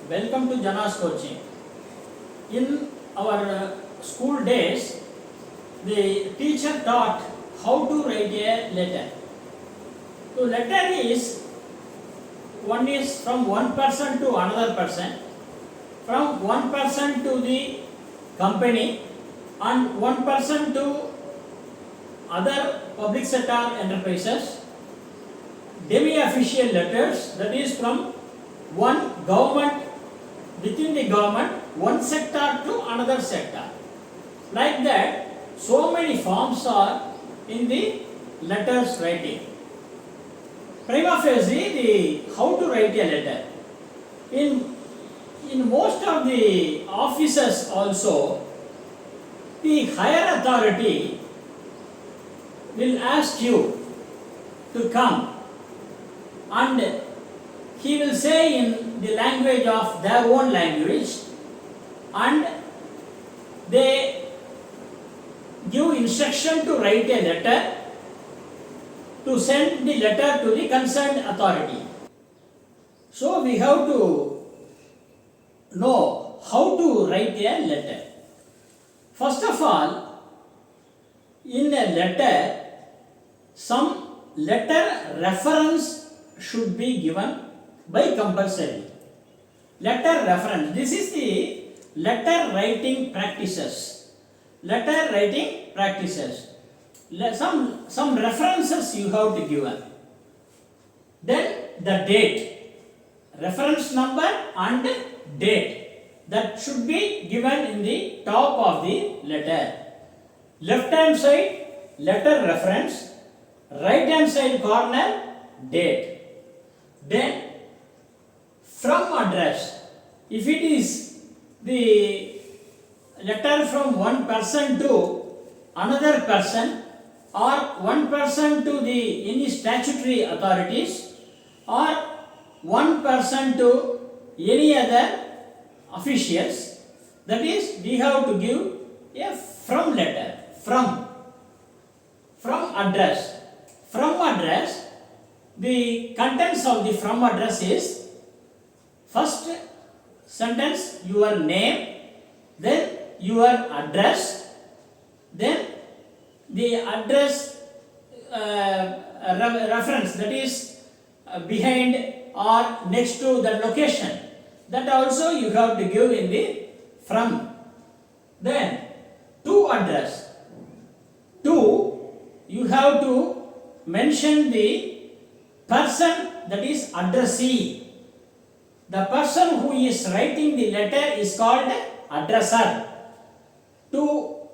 Welcome to Jana's coaching. In our school days, the teacher taught how to write a letter. So letter is one is from one person to another person, from one person to the company, and one person to other public sector enterprises. Demi-official letters, that is from one government, within the government, one sector to another sector. Like that, so many forms are in the letters writing. Prima facie, how to write a letter. In most of the offices also, the higher authority will ask you to come, and he will say in the language of their own language, and they give instruction to write a letter, to send the letter to the concerned authority. So we have to know how to write a letter. First of all, in a letter, some letter reference should be given by compulsory. Letter reference. This is the letter writing practices. Letter writing practices. Some references you have to give. Then the date. Reference number and date. That should be given in the top of the letter. Left hand side, letter reference. Right hand side corner, date. Then from address. If it is the letter from one person to another person, or one person to the any statutory authorities, or one person to any other officials, that is, we have to give a from letter. From address. From address, the contents of the from address is: first sentence, your name, then your address, then the address reference, that is behind or next to the location, that also you have to give in the from. Then to address. To, you have to mention the person, that is addressee. The person who is writing the letter is called addressor. To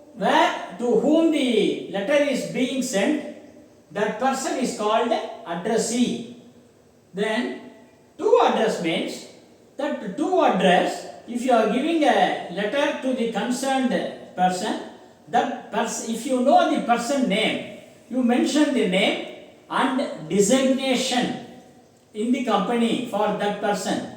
whom the letter is being sent, that person is called addressee. Then to address means that to address, if you are giving a letter to the concerned person, that person, if you know the person name, you mention the name and designation in the company for that person,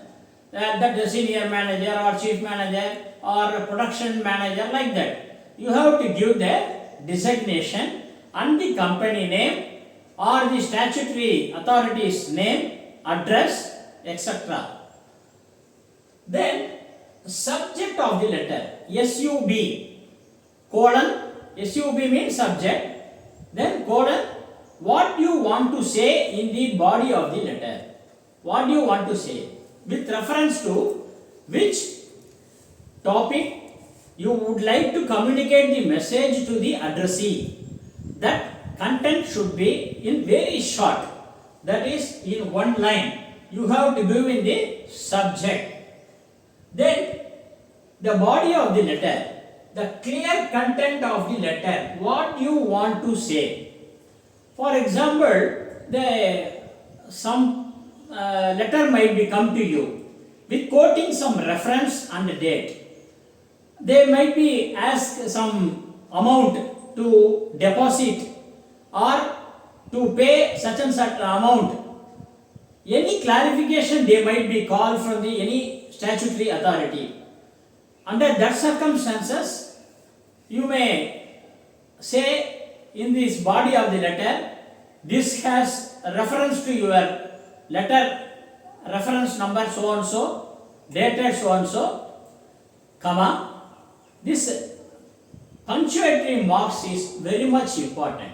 that the senior manager or chief manager or production manager, like that. You have to give the designation and the company name or the statutory authority's name, address, etc. Then subject of the letter, SUB, colon, SUB means subject, then colon, what you want to say in the body of the letter. What do you want to say? With reference to which topic you would like to communicate the message to the addressee. That content should be in very short, that is in one line. You have to give in the subject. Then the body of the letter, the clear content of the letter, what you want to say. For example, some letter might be come to you with quoting some reference and date. They might be asked some amount to deposit or to pay such and such amount. Any clarification they might be called from any statutory authority. Under that circumstances, you may say in this body of the letter, this has reference to your letter reference number so and so, dated so and so, comma. This punctuatory marks is very much important.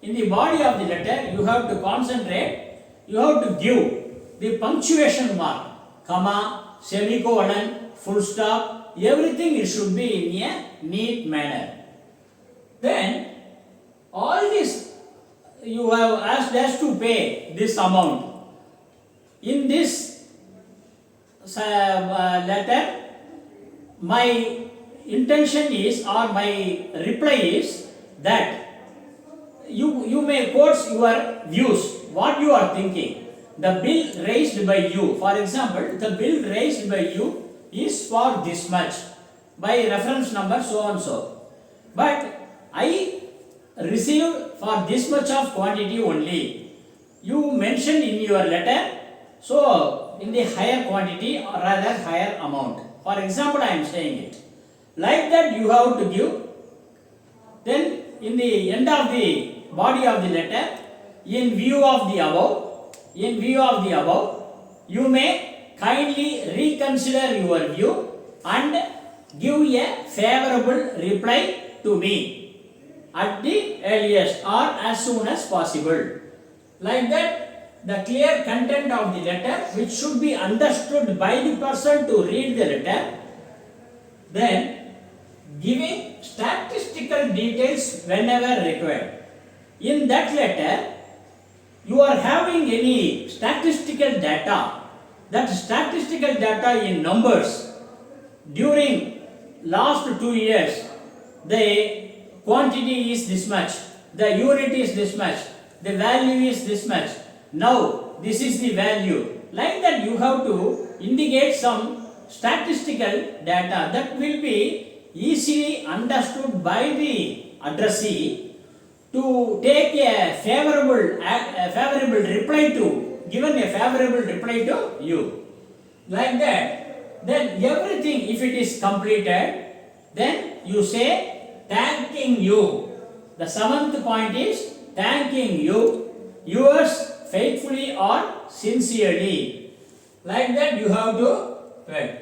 In the body of the letter, you have to concentrate, you have to give the punctuation mark, comma, semicolon, full stop, everything it should be in a neat manner. Then, all this you have asked us to pay this amount. In this letter, my intention is, or my reply is that you may quote your views, what you are thinking. The bill raised by you, for example, the bill raised by you is for this much by reference number so and so. But I received for this much of quantity only. You mentioned in your letter, so in the higher quantity or rather higher amount. For example, I am saying it. Like that you have to give. Then in the end of the body of the letter, in view of the above, you may kindly reconsider your view and give a favorable reply to me at the earliest or as soon as possible. Like that, the clear content of the letter, which should be understood by the person to read the letter, then giving statistical details whenever required. In that letter, you are having any statistical data, that statistical data in numbers. During last 2 years, the quantity is this much, the unit is this much, the value is this much. Now, this is the value. Like that, you have to indicate some statistical data that will be easily understood by the addressee to take a favorable reply to, given a favorable reply to you. Like that, then everything, if it is completed, then you say thanking you. The seventh point is thanking you, yours faithfully or sincerely. Like that you have to write.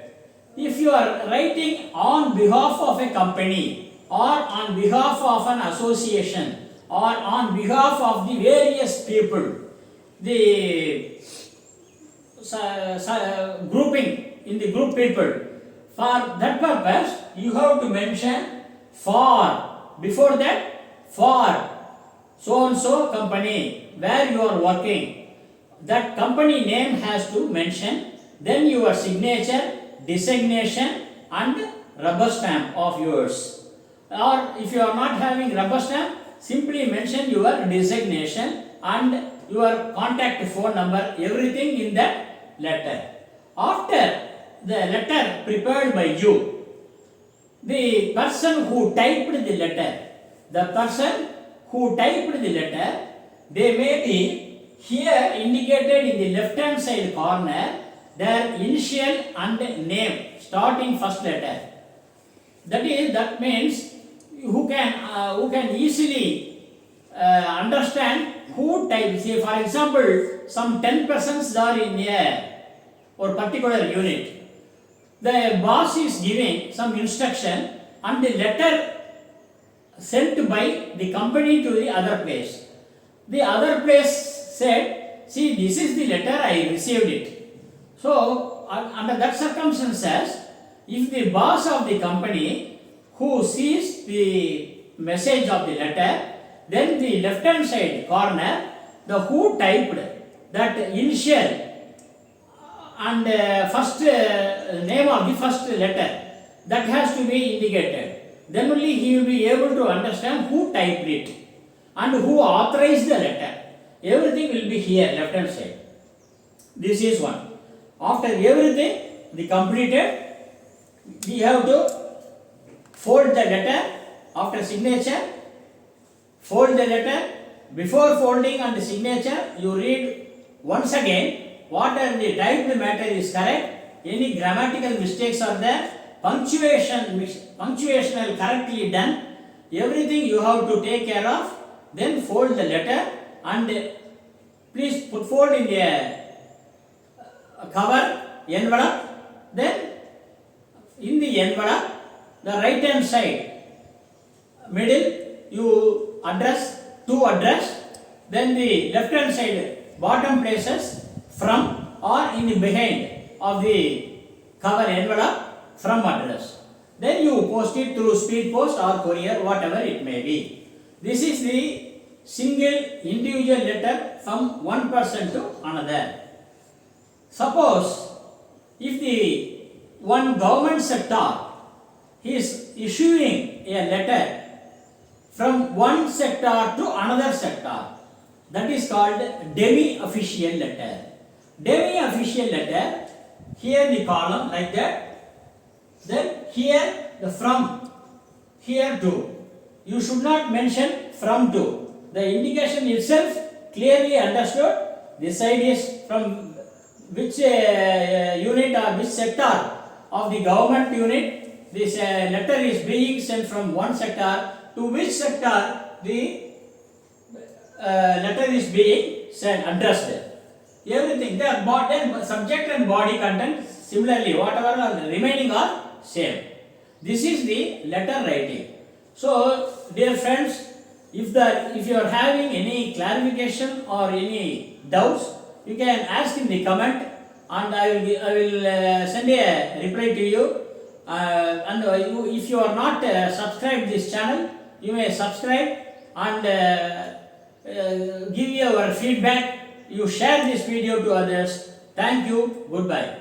If you are writing on behalf of a company or on behalf of an association or on behalf of the various people, the grouping in the group people, for that purpose you have to mention for, before that for so and so company where you are working. That company name has to mention, then your signature, designation and rubber stamp of yours. Or if you are not having rubber stamp, simply mention your designation and your contact phone number, everything in that letter. After the letter prepared by you, the person who typed the letter, they may be here indicated in the left hand side corner, their initial and name starting first letter. That means who can easily understand who types. Say for example, some 10 persons are in a or particular unit. The boss is giving some instruction and the letter sent by the company to the other place. The other place said, see, this is the letter, I received it. So, under that circumstances, if the boss of the company who sees the message of the letter, then the left hand side corner, the who typed that initial and first name of the first letter, that has to be indicated. Then only he will be able to understand who typed it and who authorized the letter. Everything will be here, left hand side. This is one. After everything, the completed, we have to fold the letter. After signature, fold the letter. Before folding and signature, you read once again what are the typed matter is correct, any grammatical mistakes are there, punctuational correctly done, everything you have to take care of. Then fold the letter and please fold in the cover envelope then in the envelope, the right hand side, middle, you address, to address, then the left hand side, bottom places from or in the behind of the cover envelope from address. Then you post it through speed post or courier, whatever it may be. This is the single individual letter from one person to another. Suppose if the one government sector is issuing a letter from one sector to another sector, that is called demi-official letter. Demi-official letter, here the column like that, then here the from, here to. You should not mention from to. The indication itself clearly understood. This side is from which unit or which sector of the government unit. This letter is being sent from one sector to which sector the letter is being sent, addressed. Everything, then subject and body content similarly, whatever are remaining are same. This is the letter writing. So, dear friends, if you are having any clarification or any doubts, you can ask in the comment, and I will send a reply to you. If you are not subscribed this channel, you may subscribe and give your feedback. You share this video to others. Thank you. Goodbye.